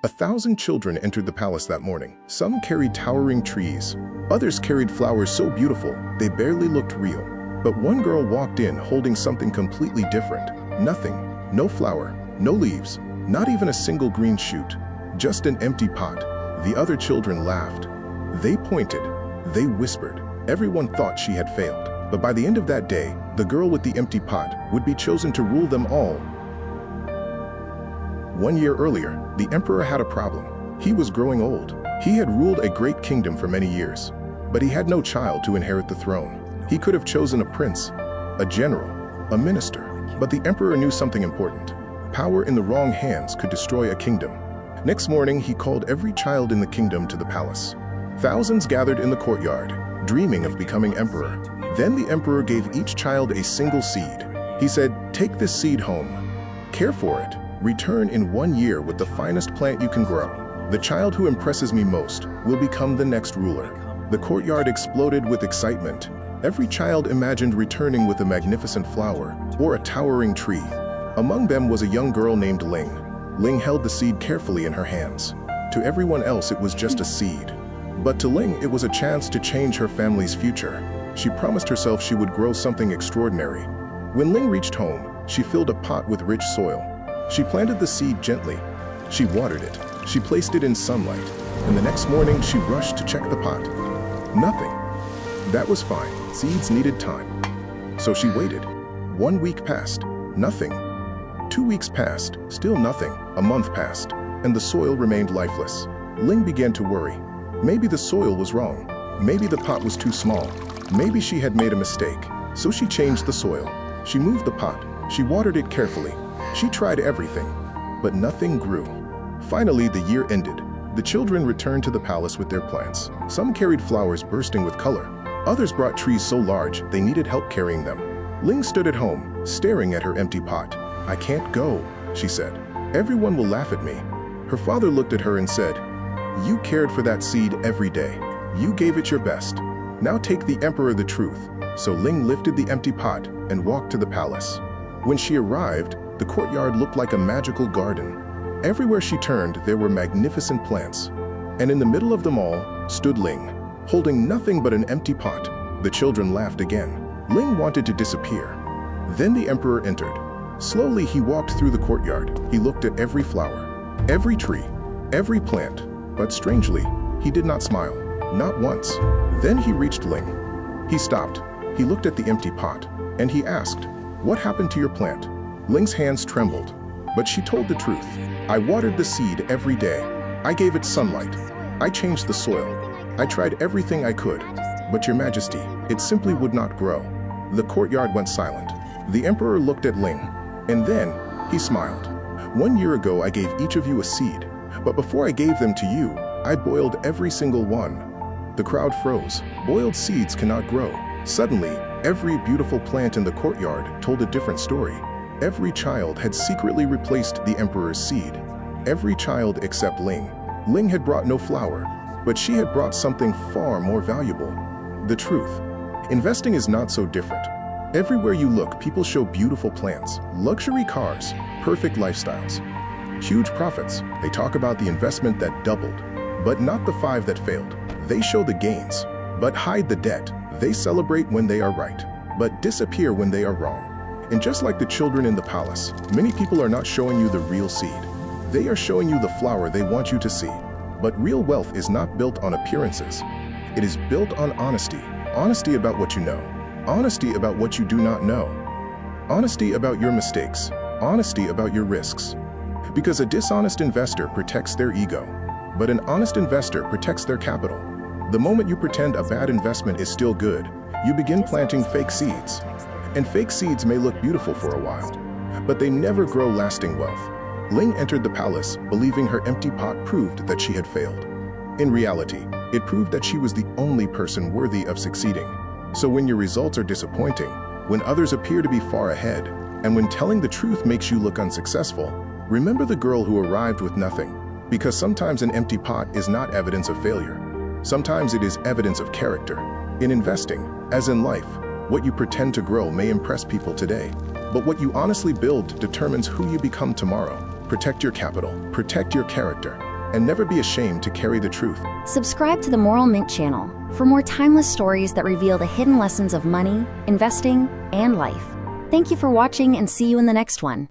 1,000 children entered the palace that morning. Some carried towering trees. Others carried flowers so beautiful they barely looked real. But one girl walked in holding something completely different. Nothing. No flower. No leaves. Not even a single green shoot. Just an empty pot. The other children laughed. They pointed. They whispered. Everyone thought she had failed. But by the end of that day, the girl with the empty pot would be chosen to rule them all. 1 year earlier, the emperor had a problem. He was growing old. He had ruled a great kingdom for many years, but he had no child to inherit the throne. He could have chosen a prince, a general, a minister, but the emperor knew something important. Power in the wrong hands could destroy a kingdom. Next morning, he called every child in the kingdom to the palace. Thousands gathered in the courtyard, dreaming of becoming emperor. Then the emperor gave each child a single seed. He said, "Take this seed home. Care for it. Return in 1 year with the finest plant you can grow. The child who impresses me most will become the next ruler." The courtyard exploded with excitement. Every child imagined returning with a magnificent flower or a towering tree. Among them was a young girl named Ling. Ling held the seed carefully in her hands. To everyone else, it was just a seed. But to Ling, it was a chance to change her family's future. She promised herself she would grow something extraordinary. When Ling reached home, she filled a pot with rich soil. She planted the seed gently. She watered it. She placed it in sunlight. And the next morning, she rushed to check the pot. Nothing. That was fine. Seeds needed time. So she waited. 1 week passed. Nothing. 2 weeks passed. Still nothing. A month passed. And the soil remained lifeless. Ling began to worry. Maybe the soil was wrong. Maybe the pot was too small. Maybe she had made a mistake. So she changed the soil. She moved the pot. She watered it carefully. She tried everything, but nothing grew. Finally, the year ended. The children returned to the palace with their plants. Some carried flowers bursting with color. Others brought trees so large they needed help carrying them. Ling stood at home, staring at her empty pot. "I can't go," she said. "Everyone will laugh at me." Her father looked at her and said, "You cared for that seed every day. You gave it your best. Now take the emperor the truth." So Ling lifted the empty pot and walked to the palace. When she arrived, the courtyard looked like a magical garden. Everywhere she turned, there were magnificent plants. And in the middle of them all stood Ling, holding nothing but an empty pot. The children laughed again. Ling wanted to disappear. Then the emperor entered. Slowly, he walked through the courtyard. He looked at every flower, every tree, every plant. But strangely, he did not smile. Not once. Then he reached Ling. He stopped. He looked at the empty pot, and he asked, "What happened to your plant?" Ling's hands trembled, but she told the truth. "I watered the seed every day. I gave it sunlight. I changed the soil. I tried everything I could. But your majesty, it simply would not grow." The courtyard went silent. The emperor looked at Ling, and then he smiled. "1 year ago, I gave each of you a seed, but before I gave them to you, I boiled every single one." The crowd froze. Boiled seeds cannot grow. Suddenly, every beautiful plant in the courtyard told a different story. Every child had secretly replaced the emperor's seed. Every child except Ling. Ling had brought no flower, but she had brought something far more valuable: the truth. Investing is not so different. Everywhere you look, people show beautiful plants, luxury cars, perfect lifestyles, huge profits. They talk about the investment that doubled, but not the 5 that failed. They show the gains, but hide the debt. They celebrate when they are right, but disappear when they are wrong. And just like the children in the palace, many people are not showing you the real seed. They are showing you the flower they want you to see. But real wealth is not built on appearances. It is built on honesty. Honesty about what you know. Honesty about what you do not know. Honesty about your mistakes. Honesty about your risks. Because a dishonest investor protects their ego, but an honest investor protects their capital. The moment you pretend a bad investment is still good, you begin planting fake seeds. And fake seeds may look beautiful for a while, but they never grow lasting wealth. Ling entered the palace believing her empty pot proved that she had failed. In reality, it proved that she was the only person worthy of succeeding. So when your results are disappointing, when others appear to be far ahead, and when telling the truth makes you look unsuccessful, remember the girl who arrived with nothing. Because sometimes an empty pot is not evidence of failure. Sometimes it is evidence of character. In investing, as in life, what you pretend to grow may impress people today, but what you honestly build determines who you become tomorrow. Protect your capital, protect your character, and never be ashamed to carry the truth. Subscribe to the Moral Mint channel for more timeless stories that reveal the hidden lessons of money, investing, and life. Thank you for watching and see you in the next one.